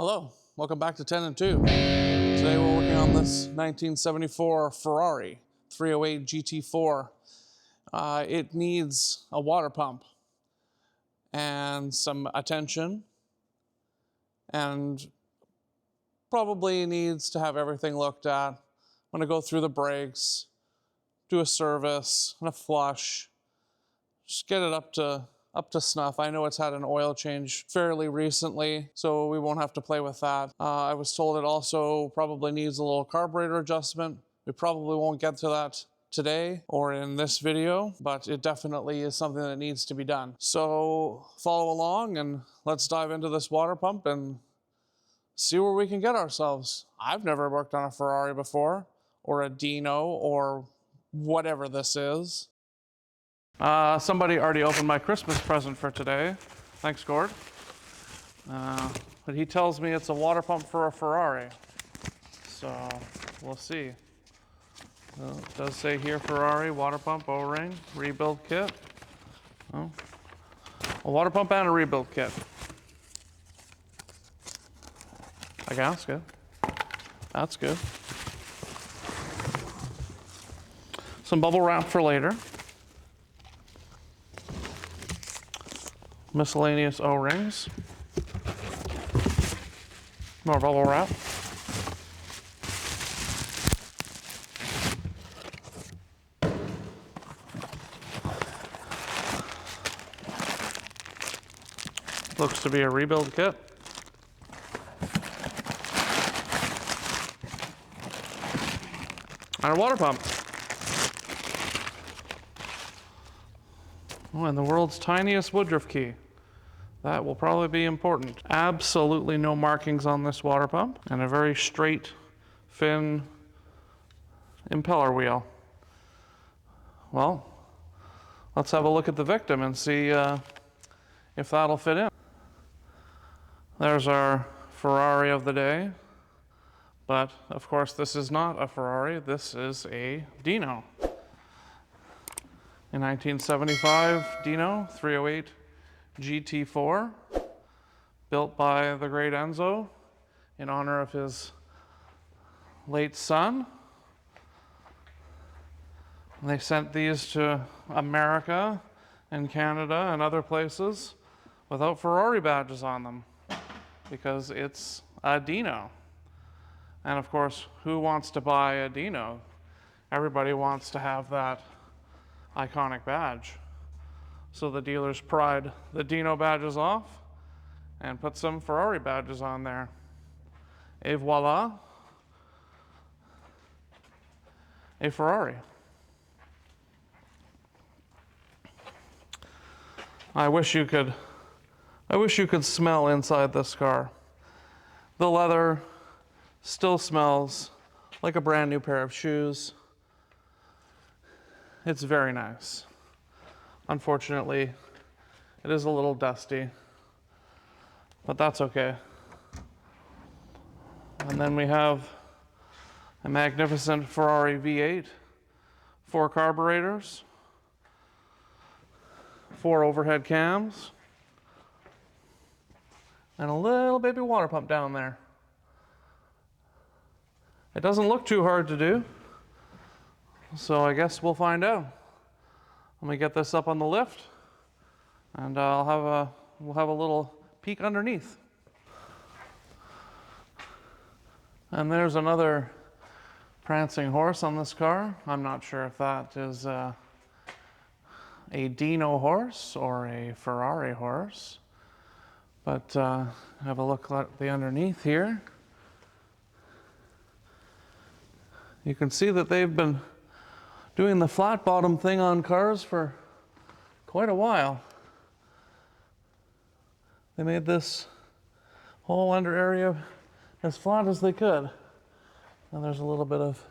Hello, welcome back to 10 and 2. Today we're working on this 1974 Ferrari 308 GT4. It needs a water pump and some attention, and probably needs to have everything looked at. I'm going to go through the brakes, do a service and a flush, just get it up to snuff. I know it's had an oil change fairly recently, so we won't have to play with that. I was told it also probably needs a little carburetor adjustment. We probably won't get to that today or in this video, but it definitely is something that needs to be done. So follow along and let's dive into this water pump and see where we can get ourselves. I've never worked on a Ferrari before, or a Dino, or whatever this is. Somebody already opened my Christmas present for today. Thanks, Gord. But he tells me it's a water pump for a Ferrari. So we'll see. It does say here Ferrari, water pump, O-ring, rebuild kit. Oh, a water pump and a rebuild kit. I guess, good. That's good. Some bubble wrap for later. Miscellaneous O-rings. More bubble wrap. Looks to be a rebuild kit. And a water pump. Oh, and the world's tiniest woodruff key. That will probably be important. Absolutely no markings on this water pump, and a very straight fin impeller wheel. Well, let's have a look at the victim and see if that'll fit in. There's our Ferrari of the day. But of course, this is not a Ferrari, this is a Dino. In 1975, Dino 308 GT4, built by the great Enzo in honor of his late son. They sent these to America and Canada and other places without Ferrari badges on them because it's a Dino. And of course, who wants to buy a Dino? Everybody wants to have that iconic badge. So the dealers pried the Dino badges off and put some Ferrari badges on there. Et voila, a Ferrari. I wish you could smell inside this car. The leather still smells like a brand new pair of shoes. It's very nice. Unfortunately, it is a little dusty, but that's okay. And then we have a magnificent Ferrari V8, 4 carburetors, 4 overhead cams, and a little baby water pump down there. It doesn't look too hard to do, so I guess we'll find out. Let me get this up on the lift, and we'll have a little peek underneath. And there's another prancing horse on this car. I'm not sure if that is a Dino horse or a Ferrari horse, but have a look at the underneath here. You can see that they've been doing the flat bottom thing on cars for quite a while. They made this whole under area as flat as they could. And there's a little bit of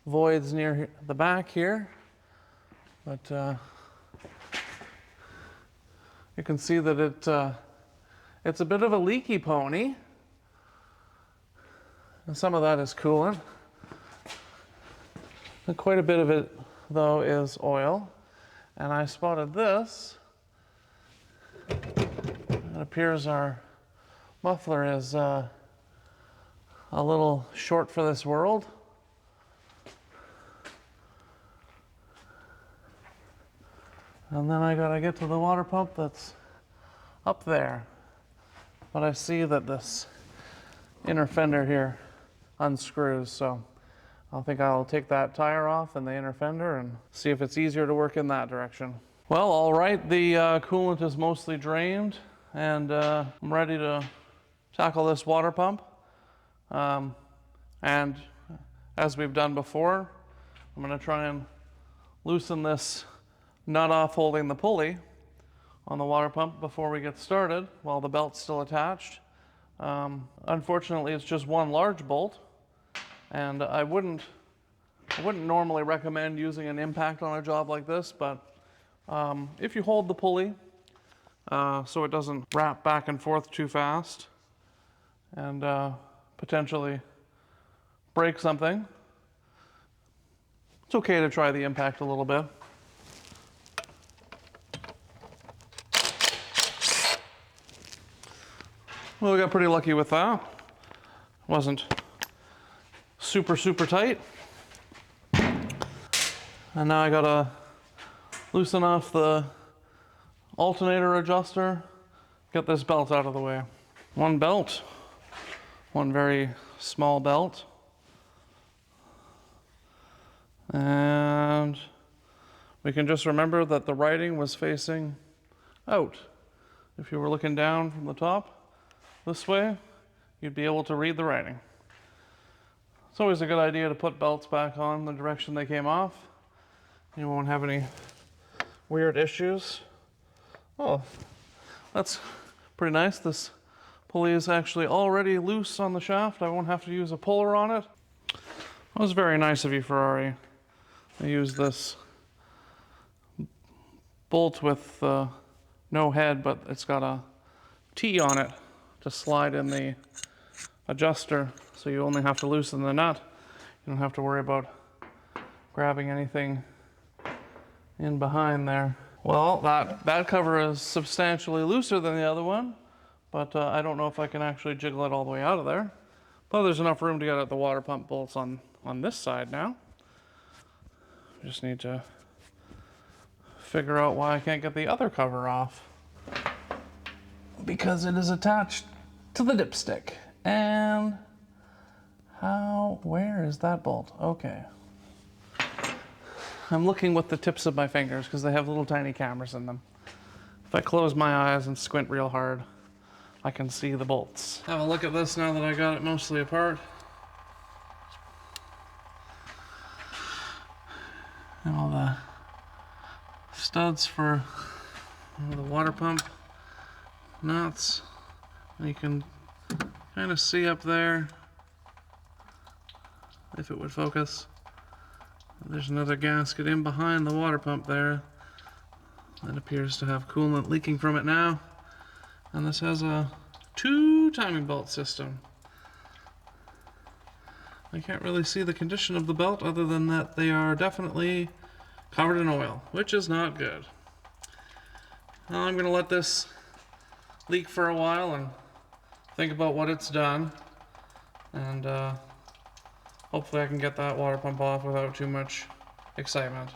voids near the back here, but you can see that it's a bit of a leaky pony, and some of that is coolant. And quite a bit of it, though, is oil. And I spotted this. It appears our muffler is a little short for this world. And then I gotta get to the water pump that's up there. But I see that this inner fender here unscrews, so I think I'll take that tire off and the inner fender and see if it's easier to work in that direction. Well, all right, the coolant is mostly drained, and I'm ready to tackle this water pump. And as we've done before, I'm gonna try and loosen this nut off holding the pulley on the water pump before we get started while the belt's still attached. Unfortunately, it's just one large bolt, and I wouldn't normally recommend using an impact on a job like this, but if you hold the pulley so it doesn't wrap back and forth too fast and potentially break something, it's okay to try the impact a little bit. Well, we got pretty lucky with that. Wasn't super tight. And now I gotta loosen off the alternator adjuster, get this belt out of the way. One belt, one very small belt. And we can just remember that the writing was facing out. If you were looking down from the top this way, you'd be able to read the writing. It's always a good idea to put belts back on the direction they came off. You won't have any weird issues. Oh, that's pretty nice. This pulley is actually already loose on the shaft. I won't have to use a puller on it. That was very nice of you, Ferrari. I used this bolt with no head, but it's got a T on it to slide in the adjuster, so you only have to loosen the nut. You don't have to worry about grabbing anything in behind there. Well, that cover is substantially looser than the other one, but I don't know if I can actually jiggle it all the way out of there. But there's enough room to get at the water pump bolts on this side now. Just need to figure out why I can't get the other cover off. Because it is attached to the dipstick. And where is that bolt? Okay. I'm looking with the tips of my fingers because they have little tiny cameras in them. If I close my eyes and squint real hard, I can see the bolts. Have a look at this now that I got it mostly apart. And all the studs for the water pump nuts. And you can kind of see up there, if it would focus, there's another gasket in behind the water pump there that appears to have coolant leaking from it now. And this has a 2 timing belt system. I can't really see the condition of the belt other than that they are definitely covered in oil, which is not good. Now I'm going to let this leak for a while and think about what it's done, and hopefully I can get that water pump off without too much excitement.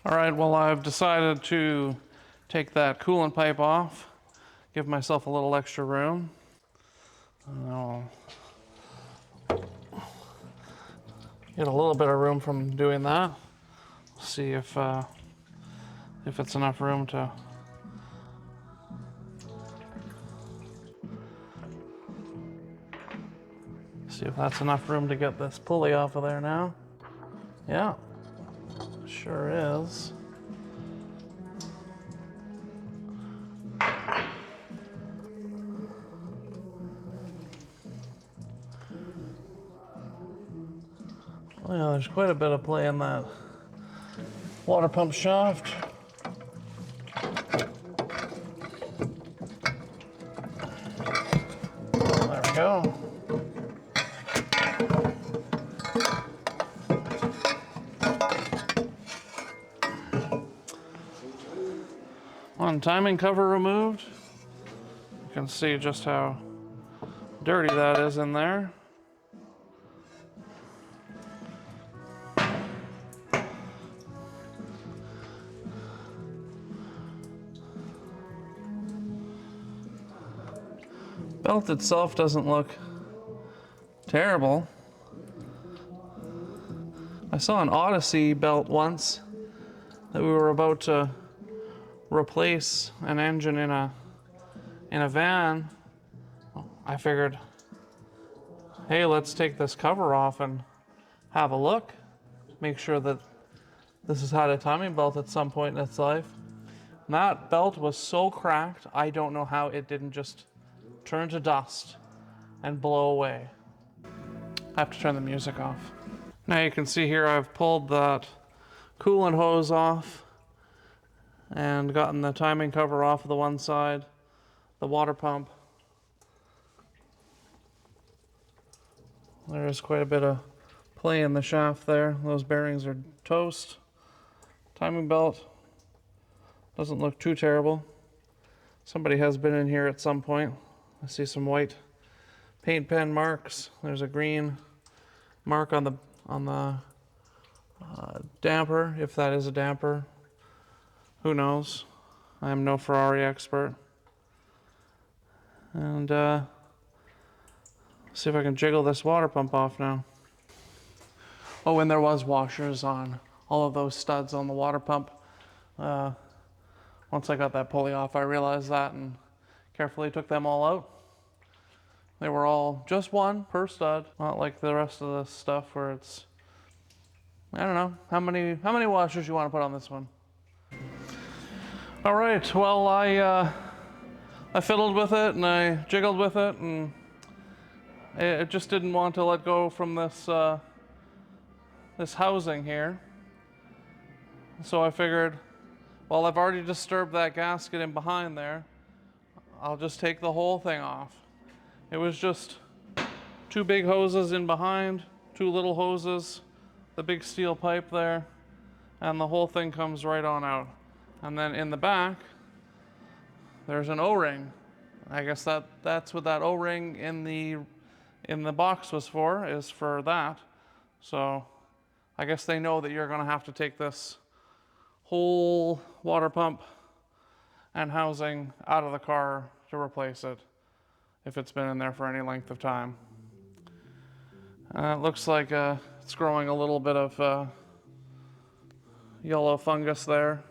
All right, well, I've decided to take that coolant pipe off, give myself a little extra room. I'll get a little bit of room from doing that. See if it's enough room to get this pulley off of there now. Yeah, sure is. Well, there's quite a bit of play in that water pump shaft. There we go. One timing cover removed. You can see just how dirty that is in there. Belt itself doesn't look terrible. I saw an Odyssey belt once that we were about to replace an engine in a van. I figured, hey, let's take this cover off and have a look. Make sure that this has had a timing belt at some point in its life. And that belt was so cracked, I don't know how it didn't just turn to dust and blow away. I have to turn the music off. Now you can see here I've pulled that coolant hose off and gotten the timing cover off of the one side, the water pump. There is quite a bit of play in the shaft there. Those bearings are toast. Timing belt doesn't look too terrible. Somebody has been in here at some point. I see some white paint pen marks. There's a green mark on the damper, if that is a damper. Who knows? I am no Ferrari expert. And see if I can jiggle this water pump off now. Oh, and there was washers on all of those studs on the water pump. Once I got that pulley off, I realized that and carefully took them all out. They were all just one per stud, not like the rest of the stuff where it's, I don't know, how many washers you want to put on this one? All right, well, I fiddled with it and I jiggled with it, and it just didn't want to let go from this this housing here. So I figured, well, I've already disturbed that gasket in behind there. I'll just take the whole thing off. It was just two big hoses in behind, two little hoses, the big steel pipe there, and the whole thing comes right on out. And then in the back, there's an O-ring. I guess that's what that O-ring in the box was for, is for that. So I guess they know that you're gonna have to take this whole water pump and housing out of the car to replace it if it's been in there for any length of time. It looks like it's growing a little bit of yellow fungus there.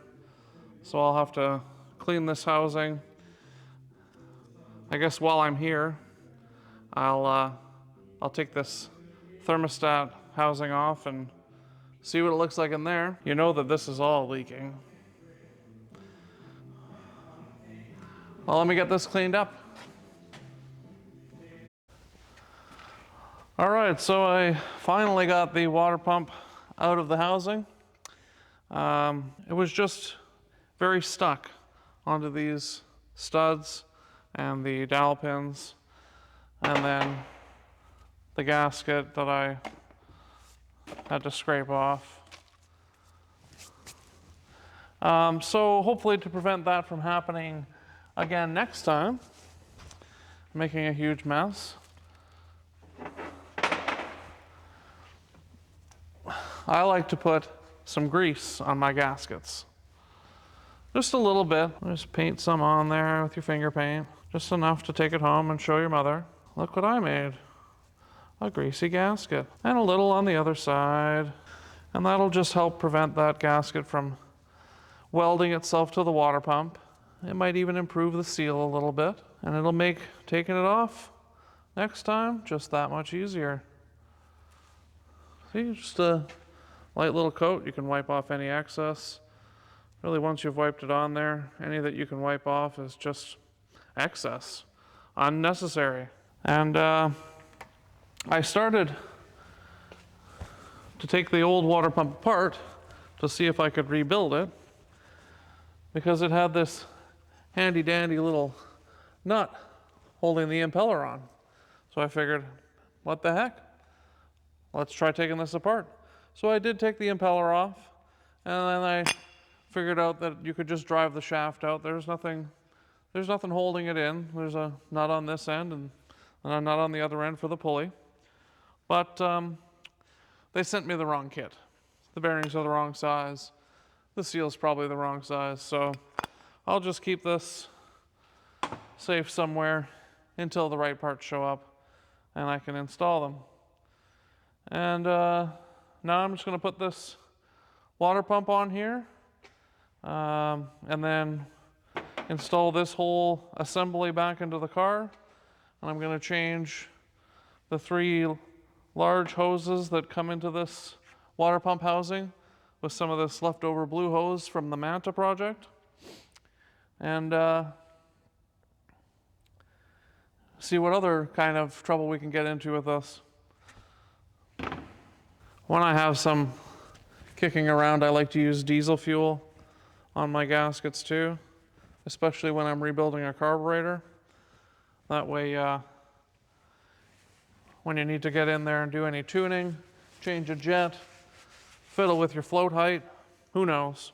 So I'll have to clean this housing. I guess while I'm here, I'll take this thermostat housing off and see what it looks like in there. You know that this is all leaking. Well, let me get this cleaned up. All right, so I finally got the water pump out of the housing. It was just very stuck onto these studs and the dowel pins, and then the gasket that I had to scrape off. So hopefully to prevent that from happening again next time, making a huge mess, I like to put some grease on my gaskets. Just a little bit. Just paint some on there with your finger paint. Just enough to take it home and show your mother. Look what I made. A greasy gasket. And a little on the other side. And that'll just help prevent that gasket from welding itself to the water pump. It might even improve the seal a little bit. And it'll make taking it off next time just that much easier. See, just a light little coat. You can wipe off any excess. Really, once you've wiped it on there, any that you can wipe off is just excess, unnecessary. And I started to take the old water pump apart to see if I could rebuild it, because it had this handy dandy little nut holding the impeller on. So I figured, what the heck? Let's try taking this apart. So I did take the impeller off, and then I figured out that you could just drive the shaft out. There's nothing holding it in. There's a nut on this end and a nut on the other end for the pulley. But they sent me the wrong kit. The bearings are the wrong size. The seal's probably the wrong size. So I'll just keep this safe somewhere until the right parts show up and I can install them. And now I'm just going to put this water pump on here and then install this whole assembly back into the car. And I'm going to change the 3 large hoses that come into this water pump housing with some of this leftover blue hose from the Manta project. And see what other kind of trouble we can get into with this. When I have some kicking around, I like to use diesel fuel on my gaskets too, especially when I'm rebuilding a carburetor. That way, when you need to get in there and do any tuning, change a jet, fiddle with your float height, who knows?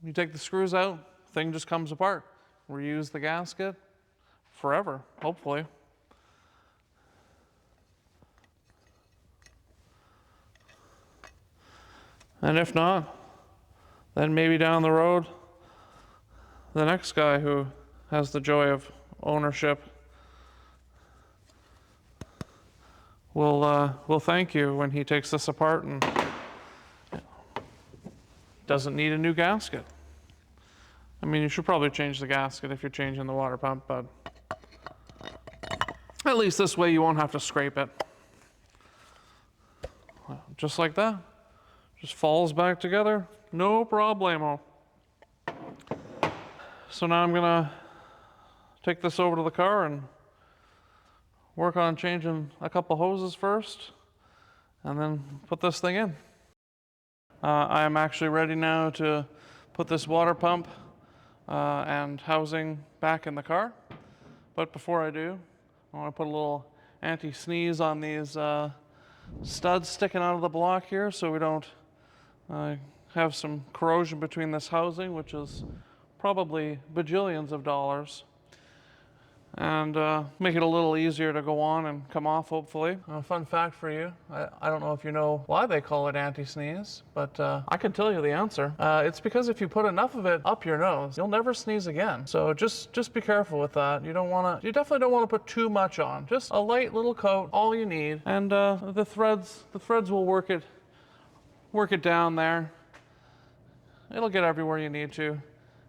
You take the screws out, thing just comes apart. Reuse the gasket forever, hopefully. And if not, then maybe down the road, the next guy who has the joy of ownership will thank you when he takes this apart and doesn't need a new gasket. I mean, you should probably change the gasket if you're changing the water pump, but at least this way you won't have to scrape it. Just like that. Just falls back together, no problemo. So now I'm gonna take this over to the car and work on changing a couple hoses first, and then put this thing in. I am actually ready now to put this water pump and housing back in the car. But before I do, I want to put a little anti-sneeze on these studs sticking out of the block here so we don't have some corrosion between this housing, which is probably bajillions of dollars, and make it a little easier to go on and come off, hopefully. A fun fact for you, I don't know if you know why they call it anti-sneeze, but I can tell you the answer. It's because if you put enough of it up your nose, you'll never sneeze again. So just be careful with that. You definitely don't want to put too much on. Just a light little coat, all you need, and the threads will work it down there. It'll get everywhere you need to.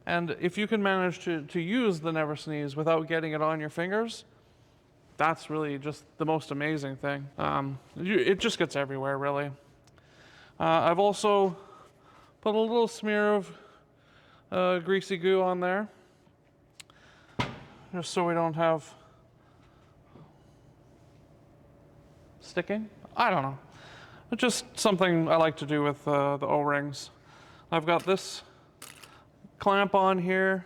And if you can manage to use the Never Sneeze without getting it on your fingers, that's really just the most amazing thing. It just gets everywhere, really. I've also put a little smear of greasy goo on there, just so we don't have sticking. I don't know. It's just something I like to do with the O-rings. I've got this clamp on here,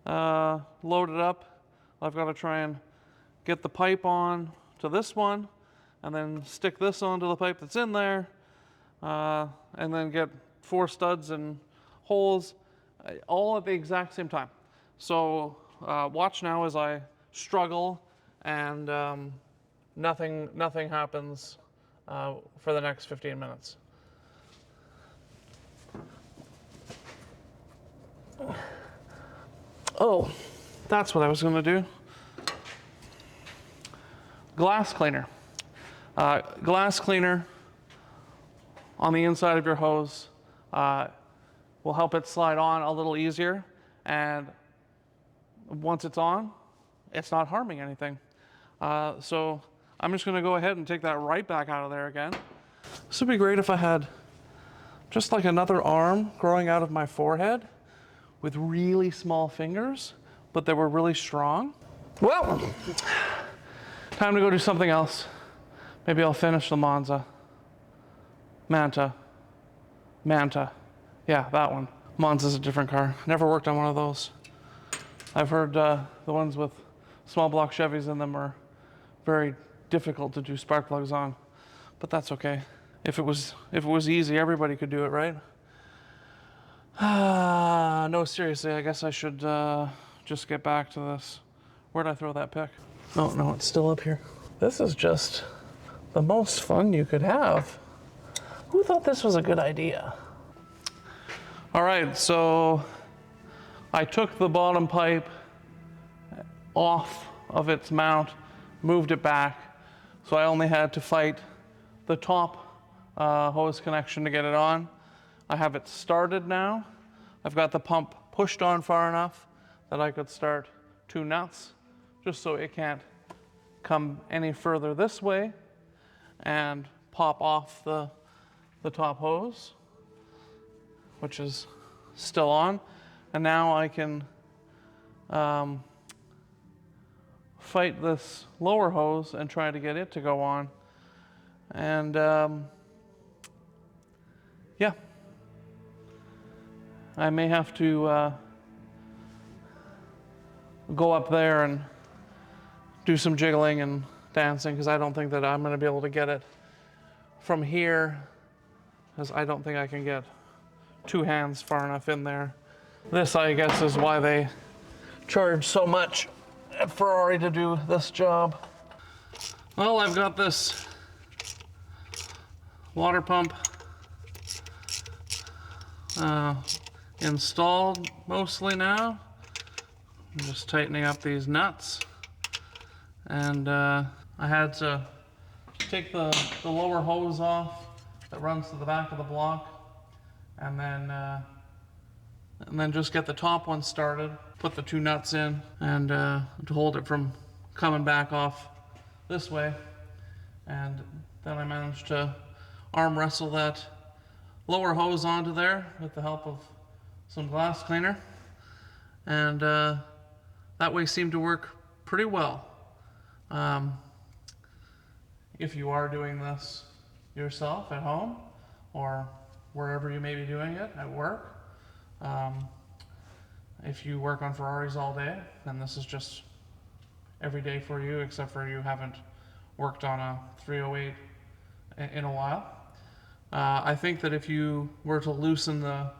loaded up. I've got to try and get the pipe on to this one, and then stick this onto the pipe that's in there, and then get 4 studs and holes all at the exact same time. So watch now as I struggle and nothing happens for the next 15 minutes. Oh, that's what I was going to do. Glass cleaner. Glass cleaner on the inside of your hose will help it slide on a little easier, and once it's on, it's not harming anything. So I'm just going to go ahead and take that right back out of there again. This would be great if I had just like another arm growing out of my forehead with really small fingers, but they were really strong. Well, time to go do something else. Maybe I'll finish the Manta. Yeah, that one. Monza's a different car. Never worked on one of those. I've heard the ones with small block Chevys in them are very difficult to do spark plugs on, but that's okay. If it was easy, everybody could do it, right? No, seriously, I guess I should just get back to this. Where'd I throw that pick? Oh, no, it's still up here. This is just the most fun you could have. Who thought this was a good idea? All right, so I took the bottom pipe off of its mount, moved it back. So I only had to fight the top hose connection to get it on. I have it started now. I've got the pump pushed on far enough that I could start 2 nuts, just so it can't come any further this way and pop off the top hose, which is still on. And now I can fight this lower hose and try to get it to go on. And yeah, I may have to go up there and do some jiggling and dancing, because I don't think that I'm going to be able to get it from here, because I don't think I can get 2 hands far enough in there. This, I guess, is why they charge so much at Ferrari to do this job. Well, I've got this water pump installed mostly now. I'm just tightening up these nuts, and I had to take the lower hose off that runs to the back of the block, and then just get the top one started, put the 2 nuts in, and to hold it from coming back off this way. And then I managed to arm wrestle that lower hose onto there with the help of some glass cleaner, and that way seemed to work pretty well. If you are doing this yourself at home, or wherever you may be doing it, at work, if you work on Ferraris all day, then this is just every day for you, except for you haven't worked on a 308 in a while. I think that if you were to loosen the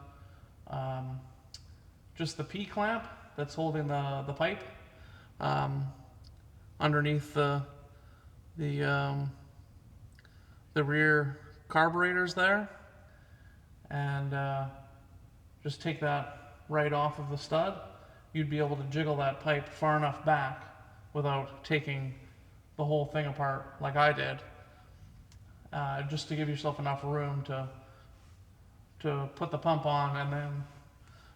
just the P-clamp that's holding the pipe underneath the rear carburetors there, and just take that right off of the stud, you'd be able to jiggle that pipe far enough back without taking the whole thing apart like I did, just to give yourself enough room to put the pump on and then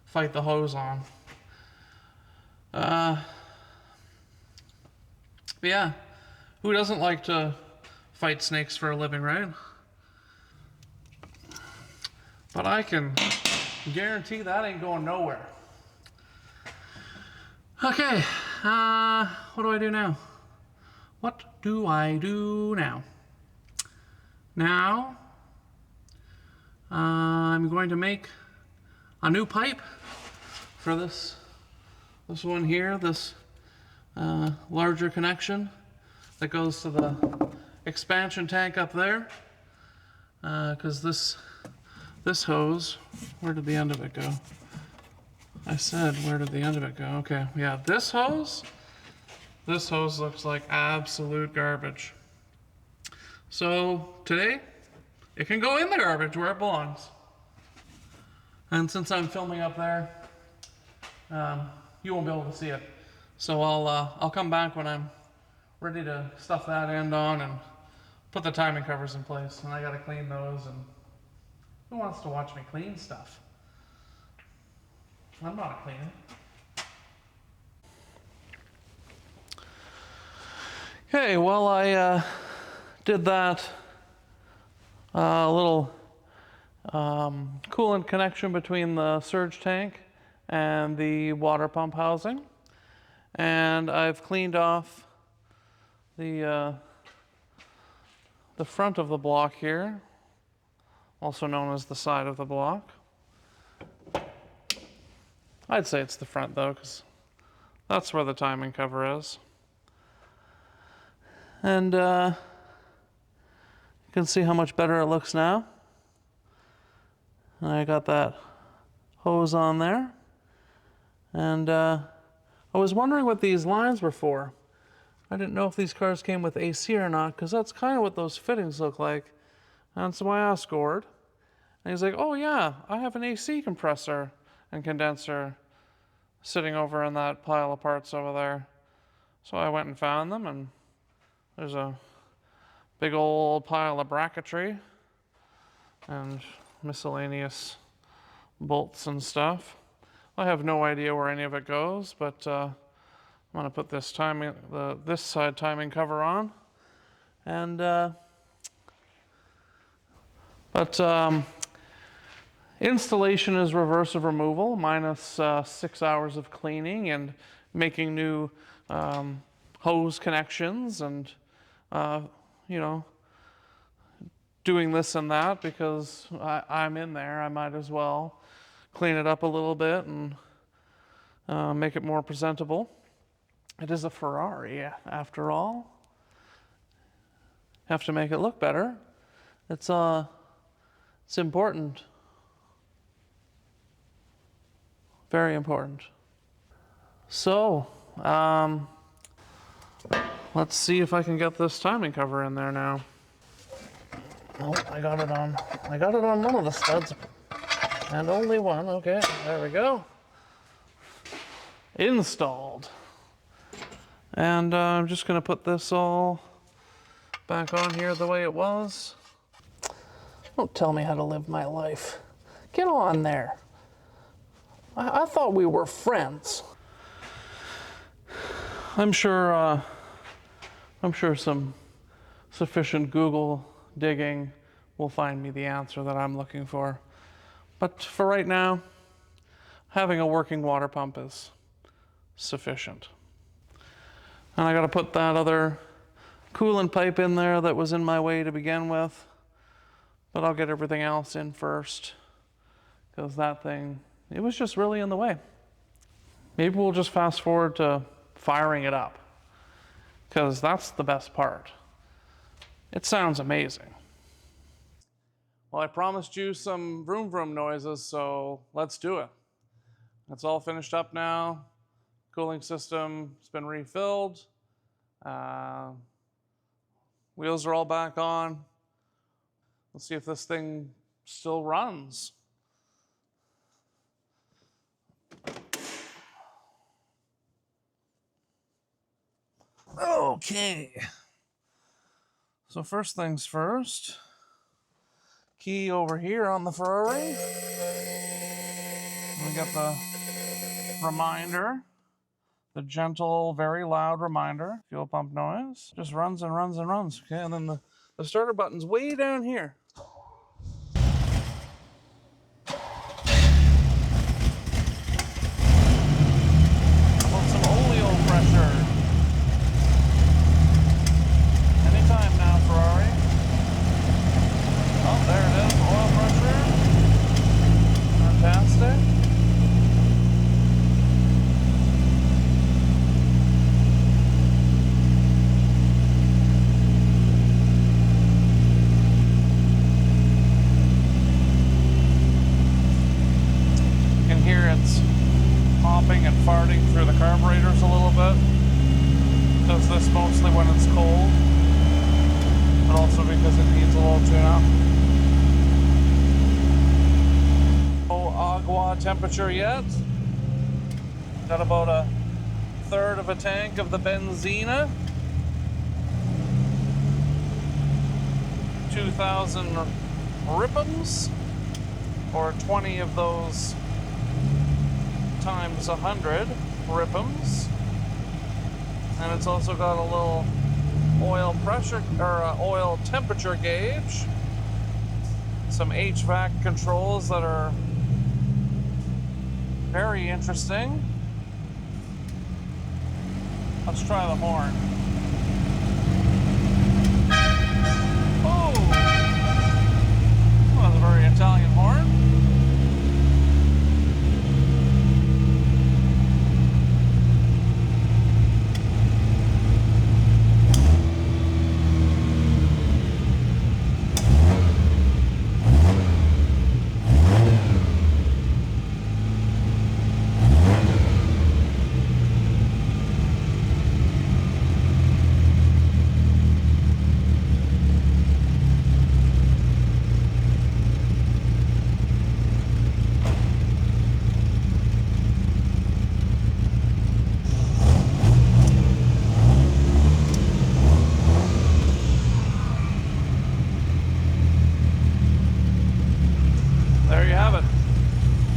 fight the hose on. But yeah, who doesn't like to fight snakes for a living, right? But I can guarantee that ain't going nowhere. Okay, what do I do now? What do I do now? Now, I'm going to make a new pipe for this one here, this larger connection that goes to the expansion tank up there, because this hose, where did the end of it go? I said, where did the end of it go? Okay, yeah, this hose looks like absolute garbage. So today, it can go in the garbage where it belongs. And since I'm filming up there, you won't be able to see it. So I'll come back when I'm ready to stuff that end on and put the timing covers in place. And I gotta clean those, and who wants to watch me clean stuff? I'm not a cleaner. Okay, well, I did that little coolant connection between the surge tank and the water pump housing, and I've cleaned off the front of the block here, also known as the side of the block. I'd say it's the front though, because that's where the timing cover is. And you can see how much better it looks now. And I got that hose on there. And I was wondering what these lines were for. I didn't know if these cars came with AC or not, because that's kind of what those fittings look like. And so I asked Gord, and he's like, oh yeah, I have an AC compressor and condenser sitting over in that pile of parts over there. So I went and found them, and there's a big old pile of bracketry and miscellaneous bolts and stuff. I have no idea where any of it goes, but I'm gonna put this this side timing cover on, and installation is reversive removal minus 6 hours of cleaning and making new hose connections and you know, doing this and that because I'm in there. I might as well clean it up a little bit and make it more presentable. It is a Ferrari, after all. Have to make it look better. It's important. Very important. So, let's see if I can get this timing cover in there now. Oh, I got it on one of the studs, and only one. Okay, there we go. Installed. And I'm just gonna put this all back on here the way it was. Don't tell me how to live my life. Get on there. I thought we were friends. I'm sure some sufficient Google digging will find me the answer that I'm looking for. But for right now, having a working water pump is sufficient. And I gotta put that other coolant pipe in there that was in my way to begin with. But I'll get everything else in first, because that thing, it was just really in the way. Maybe we'll just fast forward to firing it up, because that's the best part. It sounds amazing. Well, I promised you some vroom vroom noises, so let's do it. It's all finished up now. Cooling system has been refilled. Wheels are all back on. Let's see if this thing still runs. Okay. So first things first, key over here on the Ferrari. We got the reminder, the gentle, very loud reminder, fuel pump noise. Just runs and runs and runs. Okay, and then the starter button's way down here. Popping and farting through the carburetors a little bit. Does this mostly when it's cold, but also because it needs a little tune-up. No agua temperature yet. Got about a third of a tank of the benzina. 2,000 ripums, or 20 of those times 100 ripums. And it's also got a little oil pressure or oil temperature gauge, some HVAC controls that are very interesting. Let's try the horn. Oh, that was a very Italian horn.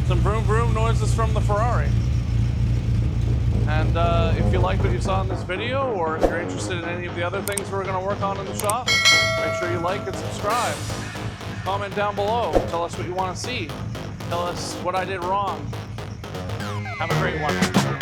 Some vroom vroom noises from the Ferrari. And if you like what you saw in this video, or if you're interested in any of the other things we're going to work on in the shop, make sure you like and subscribe. Comment down below. Tell us what you want to see. Tell us what I did wrong. Have a great one.